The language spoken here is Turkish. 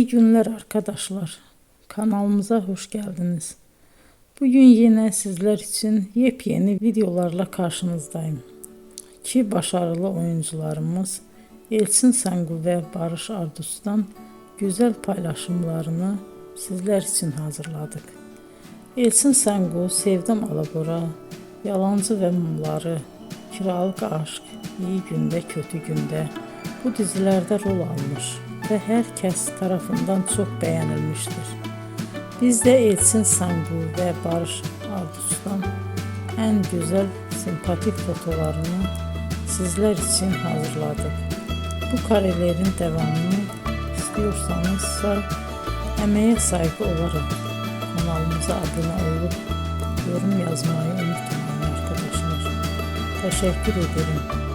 İyi günler arkadaşlar. Kanalımıza hoş geldiniz. Bugün yine sizler için yepyeni videolarla karşınızdayım. İki başarılı oyuncularımız Elçin Sangu ve Barış Ardus'tan güzel paylaşımlarını sizler için hazırladık. Elçin Sangu, Sevdim Alabora, Yalancı ve Mumları, Kiralık Aşk, İyi Günde Kötü Günde bu dizilerde rol almış ve herkes tarafından çok beğenilmiştir. Biz de Elçin Sangu ve Barış Ardus'tan en güzel sempatik fotolarını sizler için hazırladık. Bu karelerin devamını istiyorsanızsa emeğe saygı olarak kanalımıza abone olup yorum yazmayı unutmayın arkadaşlar. Teşekkür ederim.